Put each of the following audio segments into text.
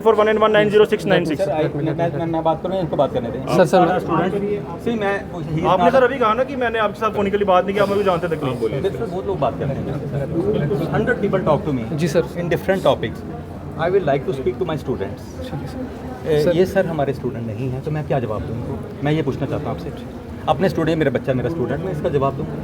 4191906996। मैं बात करूँ, इनको बात करने दें। सर आपने सर अभी कहा ना कि मैंने आपके साथ फोनिकली बात नहीं की, आप मुझे जानते तक नहीं बोले। बहुत लोग बात करते हैं। 100 people talk to me जी sir. in different topics. I will like to speak to my students. ये सर हमारे स्टूडेंट नहीं हैं, तो मैं क्या जवाब दूँ उनको? मैं ये पूछना चाहता हूँ आपसे। अपने स्टूडेंट, मेरा बच्चा मेरा स्टूडेंट, मैं इसका जवाब दूँगा।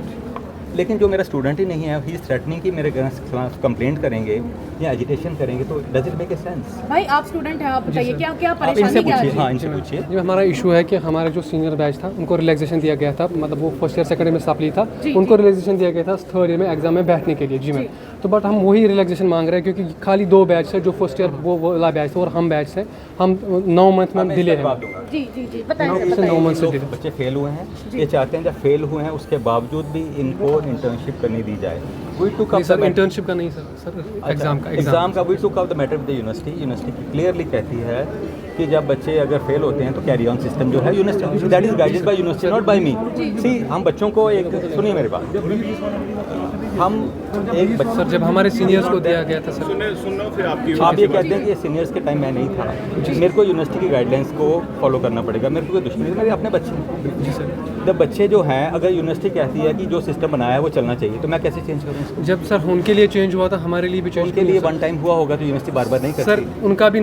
लेकिन जो मेरा स्टूडेंट ही नहीं है, ही इज थ्रेटनिंग कि मेरे खिलाफ कंप्लेंट करेंगे या एजिटेशन करेंगे, तो does it make a sense? भाई आप स्टूडेंट हैं, आप बताइए क्या क्या आप परेशानी इनसे क्या पूछिए। है? हाँ, इनसे पूछिए। जो हमारा इशू है कि हमारे जो सीनियर बैच था उनको रिलैक्सेशन दिया गया था, मतलब वो फर्स्ट ईयर सेकंड ईयर में सप्ली था, उनको रिलैक्सेशन दिया गया था थर्ड ईयर में एग्जाम में बैठने के लिए जी में। तो बट हम वही रिलैक्सेशन मांग रहे हैं क्योंकि खाली 2 बैच है, जो फर्स्ट ईयर वो वाला बैच है और हम बैच से हम 9 मंथ में डिले है। जी जी जी बताइए 9 मंथ से डिले। बच्चे फेल हुए हैं, ये चाहते हैं जब फेल हुए हैं उसके बावजूद भी इनको इंटर्नशिप करनी दी जाए। सर इंटर्नशिप का नहीं सर एग्जाम का we took up the matter with the university clearly कहती है कि जब बच्चे अगर फेल होते हैं तो कैरी ऑन सिस्टम जो है university, that is guided by university, not by me. See, हम बच्चों को एक सुनिए मेरे बात, हम एक बच्चा, सर जब हमारे सीनियर्स को दिया गया था सर, सुनो फिर आपकी आप ये कहते हैं कि ये सीनियर्स के टाइम मैं नहीं था, मेरे को यूनिवर्सिटी की गाइडलाइंस को फॉलो करना पड़ेगा। मेरे को कोई दुश्मनी नहीं, मेरे अपने बच्चे हैं जी सर। जब बच्चे जो हैं, अगर यूनिवर्सिटी कहती है कि जो सिस्टम बनाया है वो चलना चाहिए, तो मैं कैसे चेंज करूँ इसको? जब सर उनके लिए चेंज हुआ था, हमारे लिए भी चेंज उनके लिए वन टाइम हुआ होगा तो यूनिवर्सिटी बार बार नहीं करती। सर उनका भी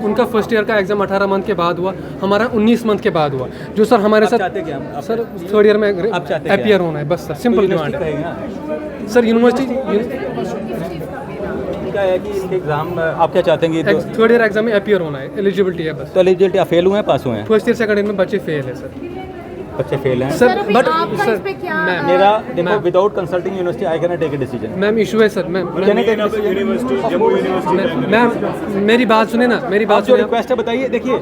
उनका फर्स्ट ईयर का एग्जाम 18 मंथ के बाद हुआ, हमारा 19 मंथ के बाद हुआ। जो सर हमारे साथ चाहते क्या हम? सर थर्ड ईयर में चाहते अपीयर होना है, बस सर सिंपल डिमांड है सर। यूनिवर्सिटी क्या है कि इनके एग्जाम आप क्या चाहते हैं कि थर्ड ईयर एग्जाम में अपीयर होना है, एलिजिबिलिटी है बस। तो एलिजिबिलिटी फेल हुए हैं, पास हुए हैं? फर्स्ट ईयर सेकंड ईयर में बच्चे फेल है सर। बच्चे फेल हैं सर अभी बट आपका सर इस पे क्या मेरा देखो, without consulting university I can take a decision. Ma'am issue है sir, university Jammu university ma'am मेरी बात सुने ना, मेरी बात जो सुने। रिक्वेस्ट है बताइए। देखिए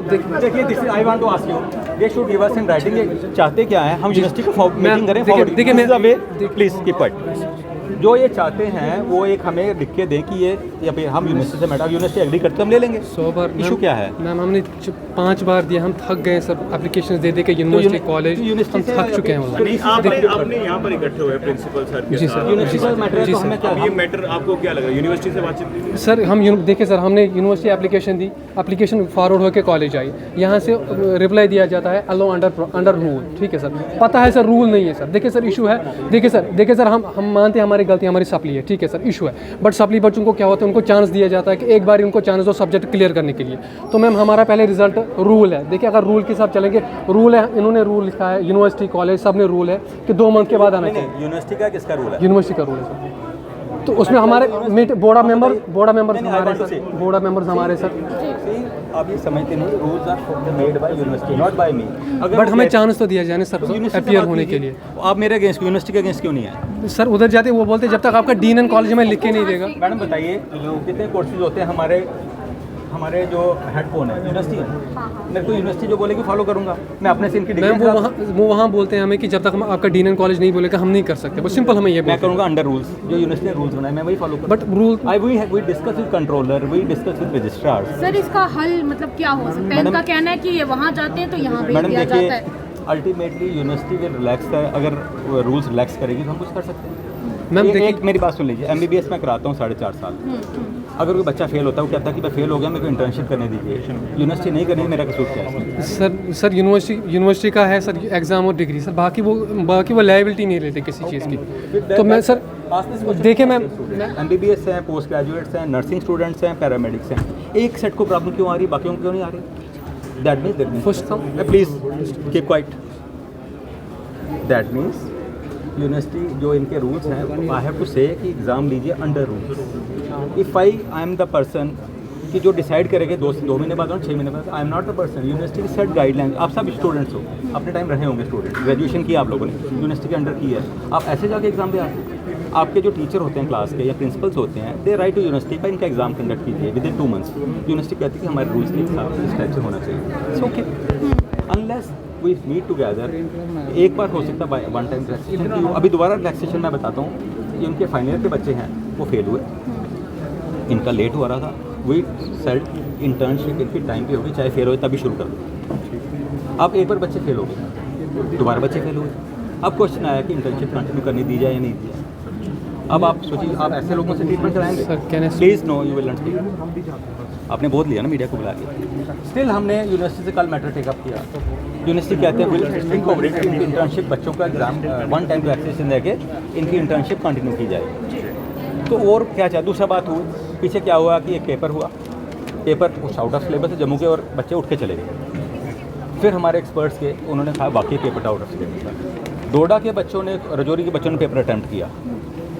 this is I want to ask you, they should give us in writing. ये चाहते क्या है, हम यूनिवर्सिटी को मीटिंग करें, देखिए मैं प्लीज कीप क्वाइट। जो ये चाहते हैं वो एक हमें लिख के दें कि ये, या फिर हम यूनिवर्सिटी से मैटर, यूनिवर्सिटी एग्री करते हम ले लेंगे। 100 बार इशू क्या है मैम? हमने 5 बार दिया, हम थक गए सर एप्लीकेशन दे के यूनिवर्सिटी कॉलेज, हम थक चुके हैं। आपने यहाँ पर इकट्ठे हुए प्रिंसिपल सर के जी साथ। सर, यूनिवर्सिटी मैटर जी तो सर। हमें क्या, ये मैटर आपको क्या लग रहा है? यूनिवर्सिटी से बातचीत की? सर हम देखिए सर, हमने यूनिवर्सिटी एप्लीकेशन दी, एप्लीकेशन फॉरवर्ड होकर कॉलेज आई, यहाँ से रिप्लाई दिया जाता है अलो अंडर रूल। ठीक है सर, पता है सर रूल नहीं है सर। देखिए सर इशू है, देखिए सर हम मानते हैं हमारी गलती, हमारी सप्ली है, ठीक है सर इशू है। बट सप्ली बच्चों को क्या होता है, उनको चांस दिया जाता है कि एक बार उनको चांस दो सब्जेक्ट क्लियर करने के लिए। तो मैम हमारा पहले रिजल्ट रूल है, देखिए अगर रूल के साथ चलेंगे, रूल है, इन्होंने रूल लिखा है, यूनिवर्सिटी कॉलेज सब ने रूल है कि 2 मंथ के बाद आना चाहिए। यूनिवर्सिटी का किसका रूल है? यूनिवर्सिटी का रूल है सर। तो उसमें हमारे बोर्ड मेंबर्स हमारे सर। आप ये समझते नहीं, rules are made by university, not by me. But हमें चांस तो दिया जाए ना सर अपीयर होने के लिए। आप मेरे अगेंस्ट, यूनिवर्सिटी के अगेंस्ट क्यों नहीं है? सर उधर जाते वो बोलते जब तक आपका डीन एंड कॉलेज में लिख के नहीं देगा। मैडम बताइए, कितने कोर्सेज होते हैं हमारे जो हेडफोन है यूनिवर्सिटी है, मेरे को यूनिवर्सिटी जो बोलेगी फॉलो करूंगा मैं अपने से। इनकी मैम वो वहाँ बोलते हैं हमें कि जब तक हम आपका डीन एंड कॉलेज नहीं बोलेगा हम नहीं कर सकते, वो सिंपल हमें ये मैं करूँगा अंडर रूल्स, जो यूनिवर्सिटी ने रूल्स बनाए मैं वही फॉलो करूँ। But rule we discuss with controller, we discuss with registrar. Sir इसका हल मतलब क्या हो सकता है? इनका कहना है कि ये वहाँ जाते हैं तो यहाँ भेज मैडम दिया जाता देखिए, है। अल्टीमेटली यूनिवर्सिटी विल रिलैक्स, अगर रूल्स रिलैक्स करेगी तो हम कुछ कर सकते हैं। मैम देखिए, मेरी बात सुन लीजिए, MBBS मैं कराता हूँ 4.5 साल। अगर कोई बच्चा फेल होता है, वो कहता है कि मैं फेल हो गया, मेरे को इंटर्नशिप करने दीजिए। यूनिवर्सिटी नहीं करनी, मेरा कसूर क्या है? सर यूनिवर्सिटी का है सर एग्जाम और डिग्री सर, बाकी वो लायबिलिटी नहीं लेते किसी चीज़ की। तो मैं सर देखिए मैम, MBBS हैं, पोस्ट ग्रेजुएट्स हैं, नर्सिंग स्टूडेंट्स हैं, पैरामेडिक्स हैं, एक सेट को प्रॉब्लम क्यों आ रही है, बाकियों को क्यों नहीं आ रही? That means first please keep quiet. That means university जो इनके रूल्स हैं, आई हैव टू से कि एग्ज़ाम लीजिए under rules. If I am the person कि जो डिसाइड करेंगे 2 महीने बाद और 6 महीने बाद, I am not the person. University की सेट गाइडलाइन, आप सब स्टूडेंट्स हो, अपने टाइम रहे होंगे स्टूडेंट, ग्रेजुएशन किया आप लोगों ने, यूनिवर्सिटी के अंडर की है, आप ऐसे जाके एग्जाम दे आते हैं। आपके जो टीचर होते हैं क्लास के या प्रिंसिपल्स होते हैं, दे राइट टू यूनिवर्सिटी पर इनका एग्जाम कंडक्ट कीजिए विद इन 2 मंथ्स। यूनिवर्सिटी कहती है कि हमारे रूल्स के हिसाब इस टाइप से होना चाहिए। So okay, unless we meet together, एक बार हो सकता है वन टाइम रिलैक्सेशन। अभी दोबारा रिलैक्सेशन मैं बताता हूँ, ये उनके फाइनल ईयर के बच्चे हैं वो फेल हुए, इनका लेट हो रहा था, वी सेल्फ इंटर्नशिप इनकी टाइम पे होगी, चाहे फेल हो तभी शुरू कर दो। अब एक बार बच्चे फेल हो गए, दोबारा बच्चे फेल हुए, अब क्वेश्चन आया कि इंटर्नशिप कंटिन्यू करनी दी जाए या नहीं दी जाए। अब आप सोचिए, आप ऐसे लोगों से ट्रीटमेंट कराएंगे? Sir please no, you will not take. आपने बोल लिया ना मीडिया को बुला के। स्टिल हमने यूनिवर्सिटी से कल मैटर टेकअप किया। यूनिवर्सिटी कहते हैं विल इनकी इंटर्नशिप बच्चों का एग्जाम 1 टाइम रिलैक्सेशन देके इनकी इंटर्नशिप कंटिन्यू की जाएगी। तो और क्या चाहे, दूसरा बात हुई पीछे क्या हुआ कि एक पेपर हुआ, पेपर कुछ आउट ऑफ सिलेबस है, जम्मू के और बच्चे उठ के चले गए। फिर हमारे एक्सपर्ट्स के उन्होंने कहा वाकई पेपर आउट ऑफ सिलेबस था। डोडा के बच्चों ने, रजौरी के बच्चों ने पेपर अटैम्प्ट किया।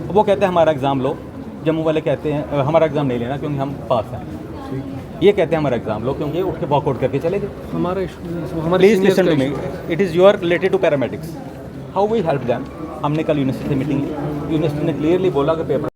वो कहते हैं हमारा एग्ज़ाम लो, जम्मू वाले कहते हैं हमारा एग्ज़ाम नहीं लेना क्योंकि हम पास हैं। ये कहते हैं हमारा एग्ज़ाम लो क्योंकि उठ के वॉकआउट करके चले गए। हमारा please listen to me, it is your related to paramedics, how we help them. हमने कल यूनिवर्सिटी से मीटिंग ली, यूनिवर्सिटी ने क्लियरली बोला कि पेपर